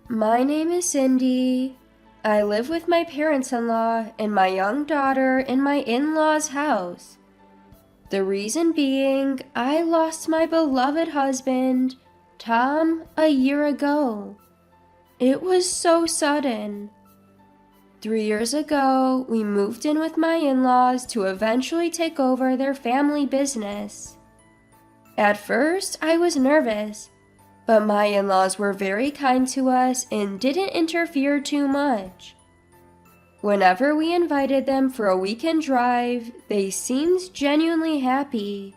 My name is Cindy. I live with my parents-in-law and my young daughter in my in-laws' house. The reason being, I lost my beloved husband, Tom, a year ago. It was so sudden. 3 years ago, we moved in with my in-laws to eventually take over their family business. At first, I was nervous, but my in-laws were very kind to us and didn't interfere too much. Whenever we invited them for a weekend drive, they seemed genuinely happy.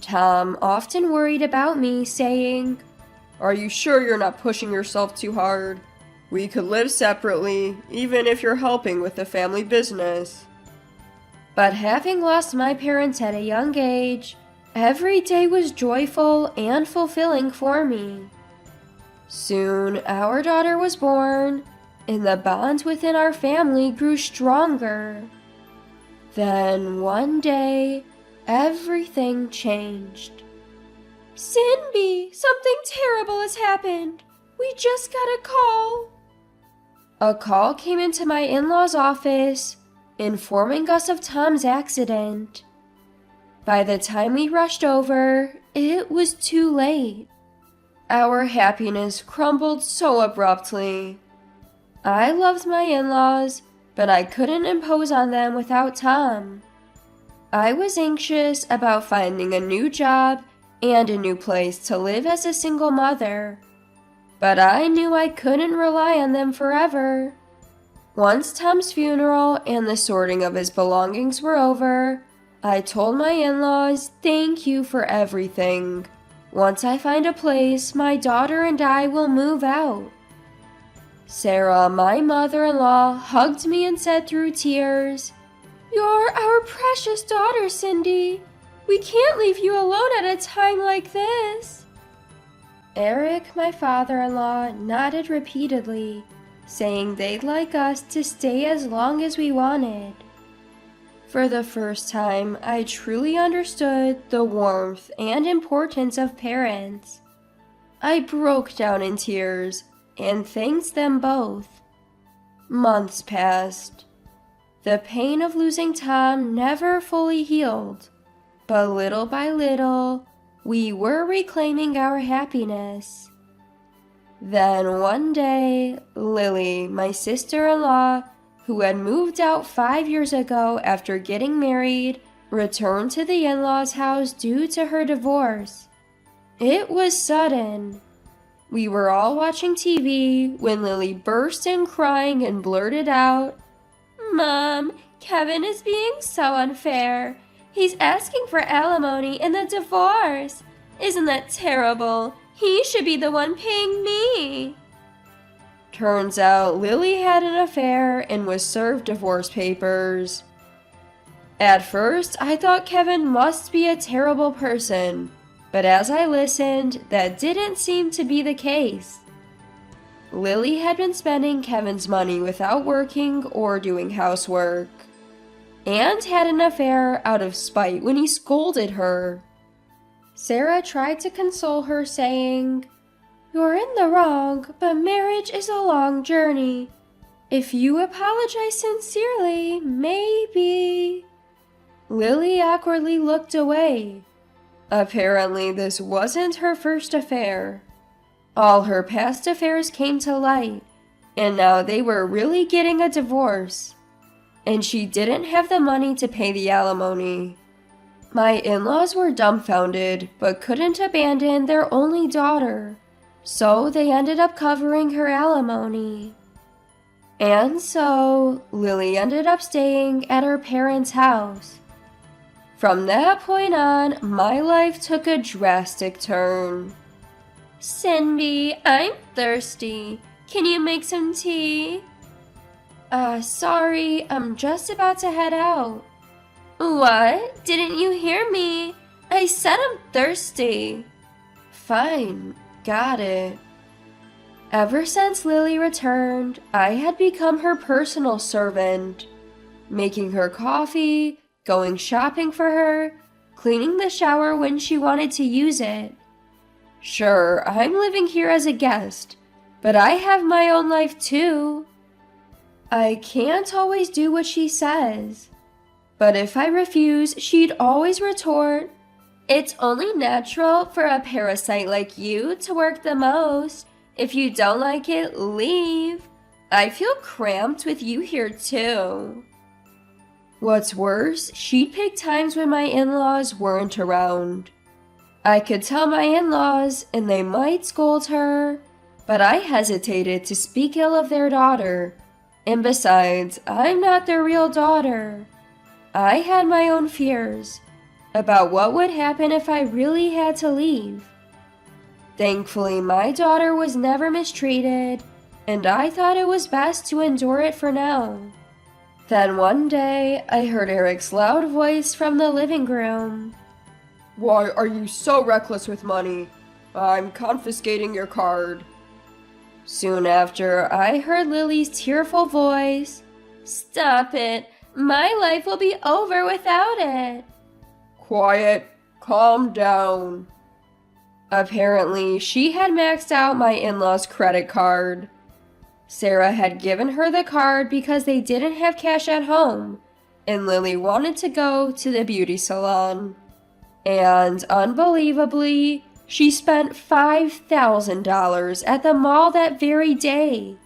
Tom often worried about me, saying, "Are you sure you're not pushing yourself too hard? We could live separately, even if you're helping with the family business." But having lost my parents at a young age, every day was joyful and fulfilling for me. Soon, our daughter was born, and the bond within our family grew stronger. Then, one day, everything changed. "Cindy, something terrible has happened. We just got a call." A call came into my in-laws' office, informing us of Tom's accident. By the time we rushed over, it was too late. Our happiness crumbled so abruptly. I loved my in-laws, but I couldn't impose on them without Tom. I was anxious about finding a new job and a new place to live as a single mother, but I knew I couldn't rely on them forever. Once Tom's funeral and the sorting of his belongings were over, I told my in-laws, "Thank you for everything. Once I find a place, my daughter and I will move out." Sarah, my mother-in-law, hugged me and said through tears, "You're our precious daughter, Cindy. We can't leave you alone at a time like this." Eric, my father-in-law, nodded repeatedly, saying they'd like us to stay as long as we wanted. For the first time, I truly understood the warmth and importance of parents. I broke down in tears and thanked them both. Months passed. The pain of losing Tom never fully healed, but little by little, we were reclaiming our happiness. Then one day, Lily, my sister-in-law, who had moved out 5 years ago after getting married, returned to the in-laws' house due to her divorce. It was sudden. We were all watching TV when Lily burst in crying and blurted out, "Mom, Kevin is being so unfair. He's asking for alimony in the divorce. Isn't that terrible? He should be the one paying me." Turns out Lily had an affair and was served divorce papers. At first, I thought Kevin must be a terrible person, but as I listened, that didn't seem to be the case. Lily had been spending Kevin's money without working or doing housework, and had an affair out of spite when he scolded her. Sarah tried to console her, saying, "You're in the wrong, but marriage is a long journey. If you apologize sincerely, maybe." Lily awkwardly looked away. Apparently, this wasn't her first affair. All her past affairs came to light, and now they were really getting a divorce. And she didn't have the money to pay the alimony. My in-laws were dumbfounded, but couldn't abandon their only daughter, so they ended up covering her alimony. And so, Lily ended up staying at her parents' house. From that point on, my life took a drastic turn. "Cindy, I'm thirsty. Can you make some tea?" Sorry, I'm just about to head out." "What? Didn't you hear me? I said I'm thirsty." "Fine, got it." Ever since Lily returned, I had become her personal servant, making her coffee, going shopping for her, cleaning the shower when she wanted to use it. Sure, I'm living here as a guest, But I have my own life too. I can't always do what she says. But if I refuse, she'd always retort, "It's only natural for a parasite like you to work the most. If you don't like it, leave. I feel cramped with you here too." What's worse, she'd pick times when my in-laws weren't around. I could tell my in-laws and they might scold her, but I hesitated to speak ill of their daughter. And besides, I'm not their real daughter. I had my own fears about what would happen if I really had to leave. Thankfully, my daughter was never mistreated, and I thought it was best to endure it for now. Then one day, I heard Eric's loud voice from the living room. Why are you so reckless with money? I'm confiscating your card. Soon after, I heard Lily's tearful voice. "Stop it. My life will be over without it." Quiet. Calm down. Apparently, she had maxed out my in-laws' credit card. Sarah had given her the card because they didn't have cash at home, and Lily wanted to go to the beauty salon. And unbelievably, she spent $5,000 at the mall that very day.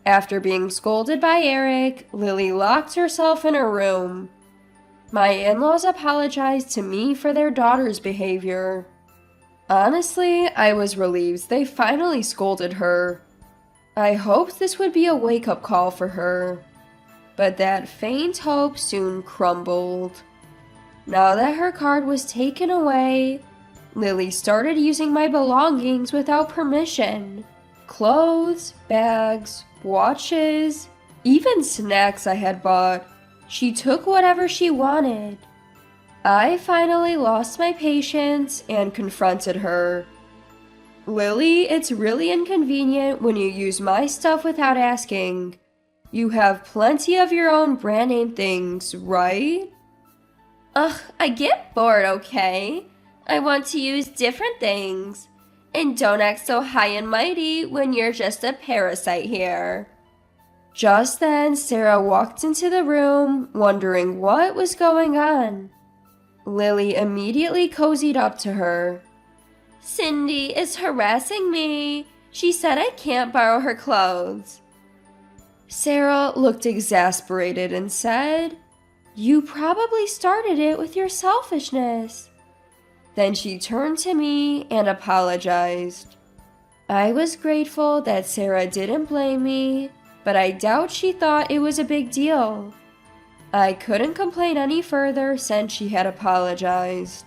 After being scolded by Eric, Lily locked herself in her room. My in-laws apologized to me for their daughter's behavior. Honestly, I was relieved they finally scolded her. I hoped this would be a wake-up call for her, but that faint hope soon crumbled. Now that her card was taken away, Lily started using my belongings without permission. Clothes, bags, watches, even snacks I had bought. She took whatever she wanted. I finally lost my patience and confronted her. "Lily, it's really inconvenient when you use my stuff without asking. You have plenty of your own brand name things, right?" "Ugh, I get bored, okay? I want to use different things. And don't act so high and mighty when you're just a parasite here." Just then, Sarah walked into the room, wondering what was going on. Lily immediately cozied up to her. "Cindy is harassing me. She said I can't borrow her clothes." Sarah looked exasperated and said, "You probably started it with your selfishness." Then she turned to me and apologized. I was grateful that Sarah didn't blame me, but I doubt she thought it was a big deal. I couldn't complain any further since she had apologized.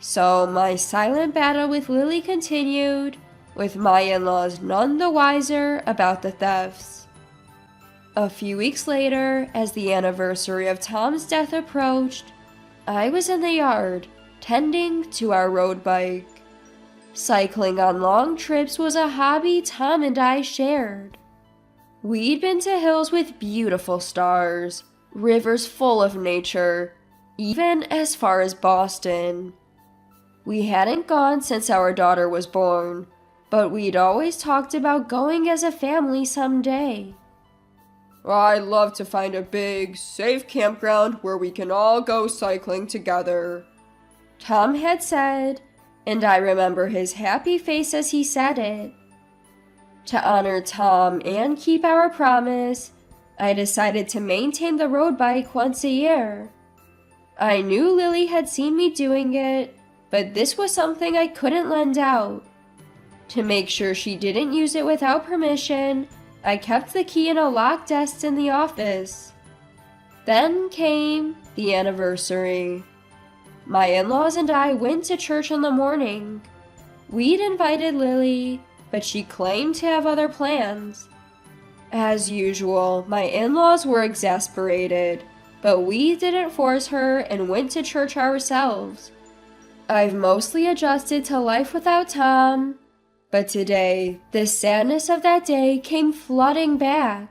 So my silent battle with Lily continued, with my in-laws none the wiser about the thefts. A few weeks later, as the anniversary of Tom's death approached, I was in the yard, tending to our road bike. Cycling on long trips was a hobby Tom and I shared. We'd been to hills with beautiful stars, rivers full of nature, even as far as Boston. We hadn't gone since our daughter was born, but we'd always talked about going as a family someday. I'd love to find a big, safe campground where we can all go cycling together, Tom had said, and I remember his happy face as he said it. To honor Tom and keep our promise, I decided to maintain the road bike once a year. I knew Lily had seen me doing it, but this was something I couldn't lend out. To make sure she didn't use it without permission, I kept the key in a locked desk in the office. Then came the anniversary. My in-laws and I went to church in the morning. We'd invited Lily, but she claimed to have other plans. As usual, my in-laws were exasperated, but we didn't force her and went to church ourselves. I've mostly adjusted to life without Tom, but today, the sadness of that day came flooding back.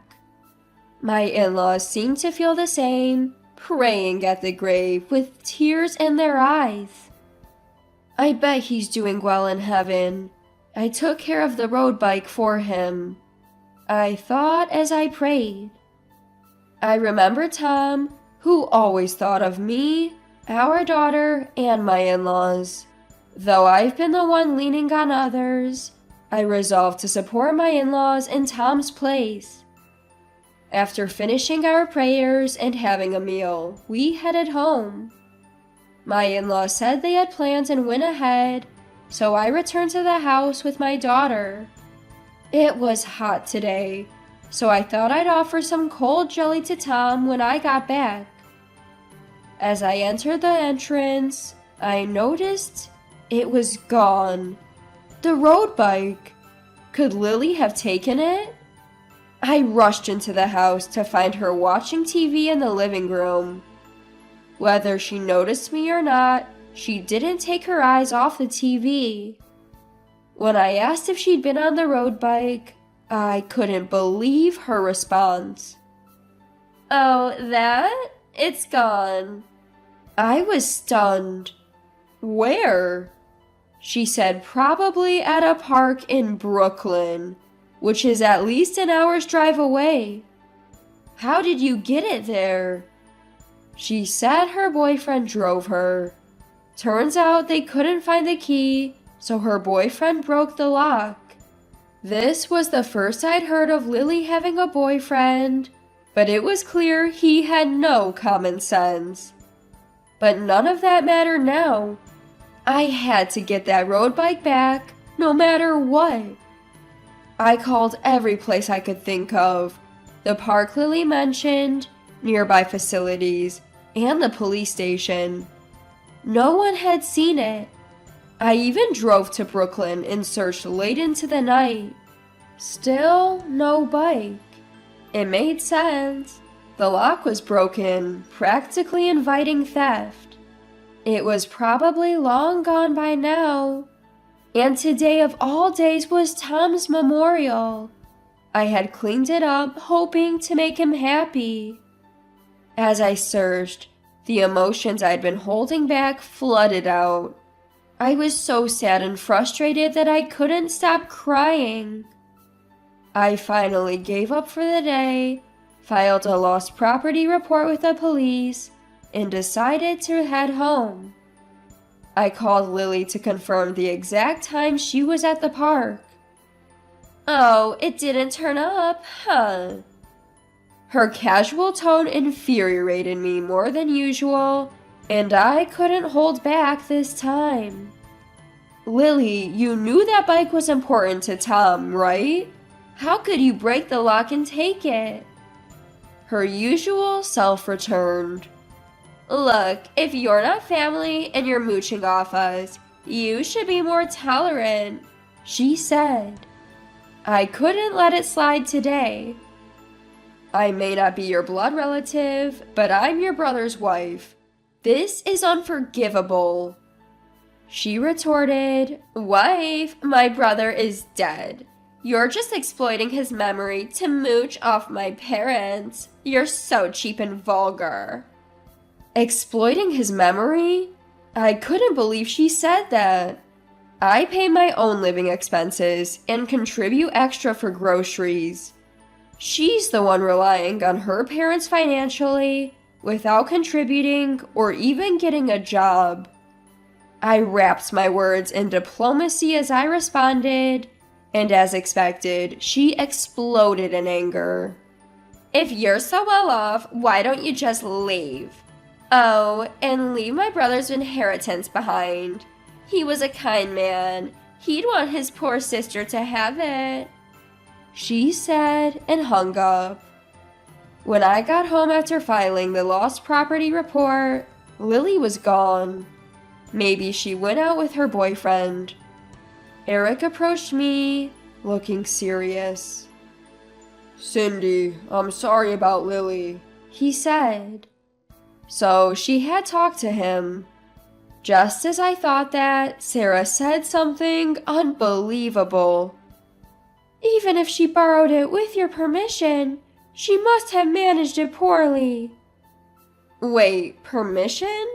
My in-laws seemed to feel the same, praying at the grave with tears in their eyes. "I bet he's doing well in heaven. I took care of the road bike for him. I thought as I prayed. I remember Tom, who always thought of me, our daughter, and my in-laws. Though I've been the one leaning on others, I resolved to support my in-laws in Tom's place. After finishing our prayers and having a meal, we headed home. My in-laws said they had plans and went ahead, so I returned to the house with my daughter. It was hot today, so I thought I'd offer some cold jelly to Tom when I got back. As I entered the entrance, I noticed it was gone. The road bike. Could Lily have taken it? I rushed into the house to find her watching TV in the living room. Whether she noticed me or not, she didn't take her eyes off the TV. When I asked if she'd been on the road bike, I couldn't believe her response. "Oh, that? It's gone." I was stunned. "Where?" She said probably at a park in Brooklyn, which is at least an hour's drive away. "How did you get it there?" She said her boyfriend drove her. Turns out they couldn't find the key, so her boyfriend broke the lock. This was the first I'd heard of Lily having a boyfriend, but it was clear he had no common sense. But none of that mattered now. I had to get that road bike back, no matter what. I called every place I could think of, the park Lily mentioned, nearby facilities, and the police station. No one had seen it. I even drove to Brooklyn and searched late into the night. Still no bike. It made sense. The lock was broken, practically inviting theft. It was probably long gone by now. And today of all days was Tom's memorial. I had cleaned it up, hoping to make him happy. As I searched, the emotions I'd been holding back flooded out. I was so sad and frustrated that I couldn't stop crying. I finally gave up for the day, filed a lost property report with the police, and decided to head home. I called Lily to confirm the exact time she was at the park. "Oh, it didn't turn up, huh?" Her casual tone infuriated me more than usual, and I couldn't hold back this time. "Lily, you knew that bike was important to Tom, right? How could you break the lock and take it?" Her usual self returned. "Look, if you're not family and you're mooching off us, you should be more tolerant," she said. I couldn't let it slide today. "I may not be your blood relative, but I'm your brother's wife. This is unforgivable." She retorted, "Wife, my brother is dead. You're just exploiting his memory to mooch off my parents. You're so cheap and vulgar." Exploiting his memory? I couldn't believe she said that. I pay my own living expenses and contribute extra for groceries. She's the one relying on her parents financially without contributing or even getting a job. I wrapped my words in diplomacy as I responded, and as expected, she exploded in anger. "If you're so well off, why don't you just leave? Oh, and leave my brother's inheritance behind. He was a kind man. He'd want his poor sister to have it," she said and hung up. When I got home after filing the lost property report, Lily was gone. Maybe she went out with her boyfriend. Eric approached me, looking serious. "Cindy, I'm sorry about Lily," he said. So she had talked to him. Just as I thought that, Sarah said something unbelievable. "Even if she borrowed it with your permission, she must have managed it poorly." Wait, permission?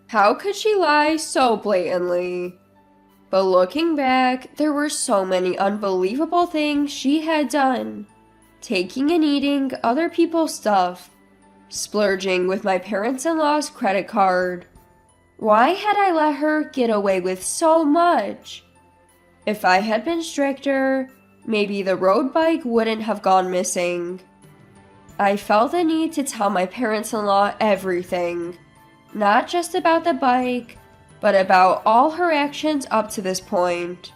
How could she lie so blatantly? But looking back, there were so many unbelievable things she had done. Taking and eating other people's stuff. Splurging with my parents-in-law's credit card. Why had I let her get away with so much? If I had been stricter, maybe the road bike wouldn't have gone missing. I felt the need to tell my parents-in-law everything. Not just about the bike, but about all her actions up to this point.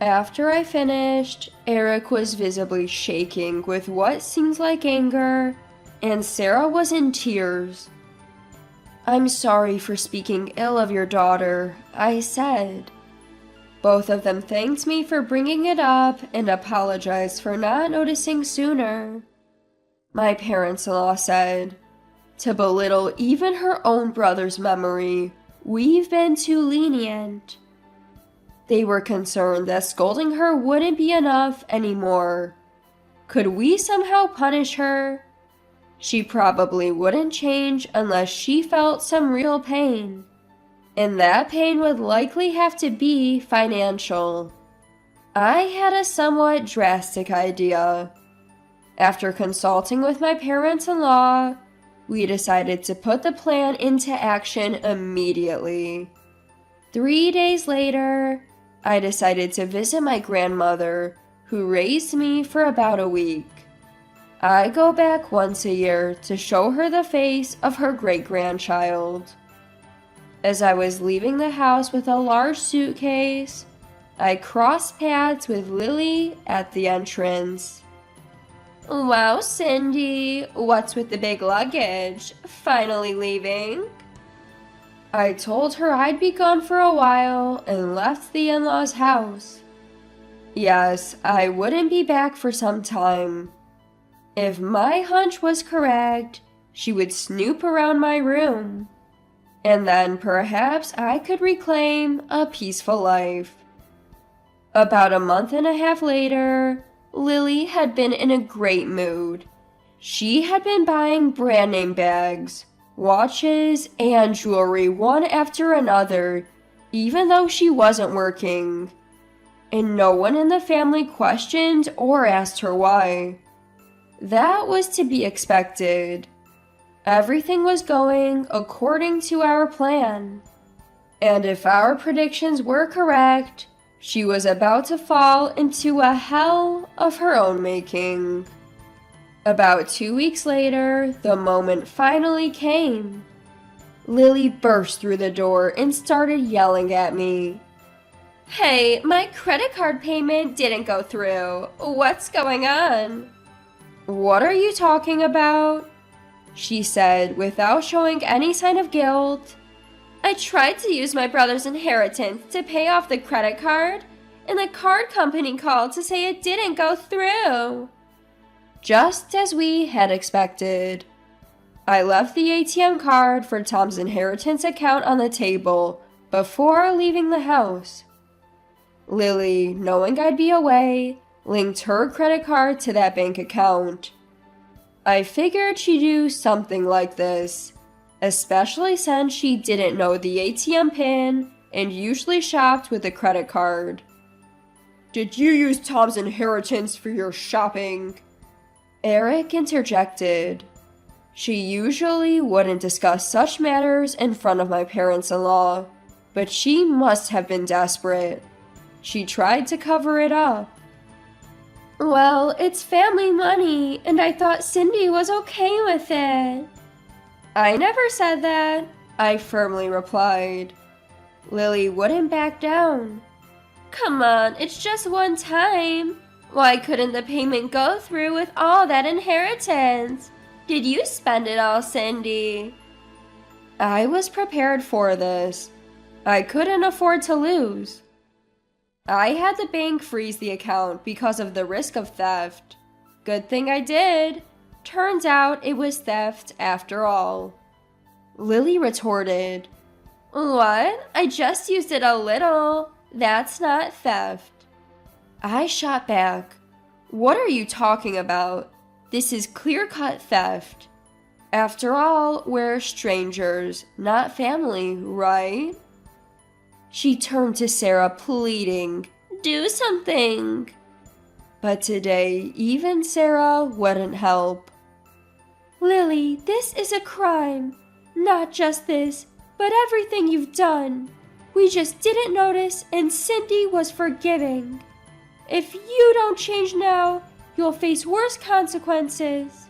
After I finished, Eric was visibly shaking with what seemed like anger, and Sarah was in tears. "I'm sorry for speaking ill of your daughter," I said. Both of them thanked me for bringing it up and apologized for not noticing sooner. My parents-in-law said, "To belittle even her own brother's memory, we've been too lenient." They were concerned that scolding her wouldn't be enough anymore. Could we somehow punish her? She probably wouldn't change unless she felt some real pain. And that pain would likely have to be financial. I had a somewhat drastic idea. After consulting with my parents-in-law, we decided to put the plan into action immediately. 3 days later, I decided to visit my grandmother, who raised me for about a week. I go back once a year to show her the face of her great-grandchild. As I was leaving the house with a large suitcase, I crossed paths with Lily at the entrance. "Wow, Cindy, what's with the big luggage? Finally leaving?" I told her I'd be gone for a while and left the in-laws' house. Yes, I wouldn't be back for some time. If my hunch was correct, she would snoop around my room. And then perhaps I could reclaim a peaceful life. About a month and a half later, Lily had been in a great mood. She had been buying brand name bags, watches, and jewelry one after another, even though she wasn't working. And no one in the family questioned or asked her why. That was to be expected. Everything was going according to our plan. And if our predictions were correct, she was about to fall into a hell of her own making. About 2 weeks later, the moment finally came. Lily burst through the door and started yelling at me. "Hey, my credit card payment didn't go through. What's going on?" "What are you talking about?" she said without showing any sign of guilt. "I tried to use my brother's inheritance to pay off the credit card, and the card company called to say it didn't go through." Just as we had expected. I left the ATM card for Tom's inheritance account on the table before leaving the house. Lily, knowing I'd be away, linked her credit card to that bank account. I figured she'd do something like this, especially since she didn't know the ATM PIN and usually shopped with a credit card. "Did you use Tom's inheritance for your shopping?" Eric interjected. She usually wouldn't discuss such matters in front of my parents-in-law, but she must have been desperate. She tried to cover it up. "Well, it's family money, and I thought Cindy was okay with it." "I never said that," I firmly replied. Lily wouldn't back down. "Come on, it's just one time. Why couldn't the payment go through with all that inheritance? Did you spend it all, Cindy?" I was prepared for this. I couldn't afford to lose. I had the bank freeze the account because of the risk of theft. Good thing I did. Turns out it was theft after all. Lily retorted, "What? I just used it a little. That's not theft." I shot back. "What are you talking about? This is clear-cut theft. After all, we're strangers, not family, right?" She turned to Sarah, pleading, "Do something." But today, even Sarah wouldn't help. "Lily, this is a crime. Not just this, but everything you've done. We just didn't notice, and Cindy was forgiving. If you don't change now, you'll face worse consequences."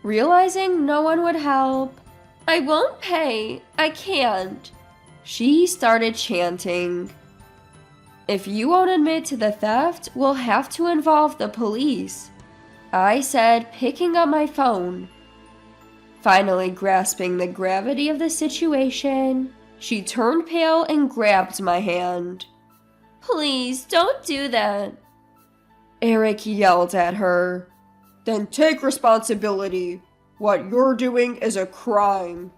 Realizing no one would help, "I won't pay. I can't." She started chanting, "If you won't admit to the theft, we'll have to involve the police," I said, picking up my phone. Finally grasping the gravity of the situation, she turned pale and grabbed my hand. "Please, don't do that." Eric yelled at her. Then take responsibility. What you're doing is a crime.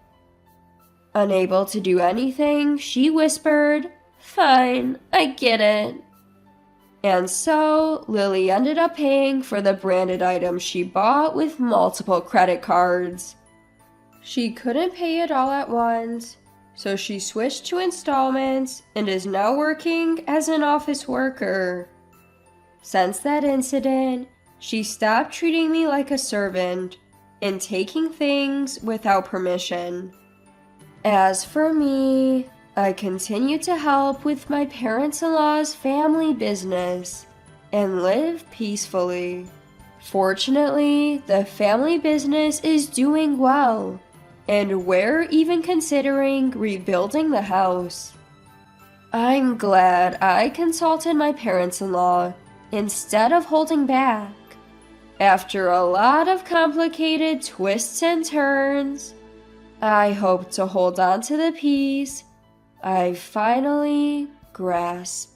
Unable to do anything, she whispered, "Fine, I get it." And so, Lily ended up paying for the branded items she bought with multiple credit cards. She couldn't pay it all at once, so she switched to installments and is now working as an office worker. Since that incident, she stopped treating me like a servant and taking things without permission. As for me, I continue to help with my parents-in-law's family business and live peacefully. Fortunately, the family business is doing well, and we're even considering rebuilding the house. I'm glad I consulted my parents-in-law instead of holding back. After a lot of complicated twists and turns, I hope to hold on to the peace I finally grasped.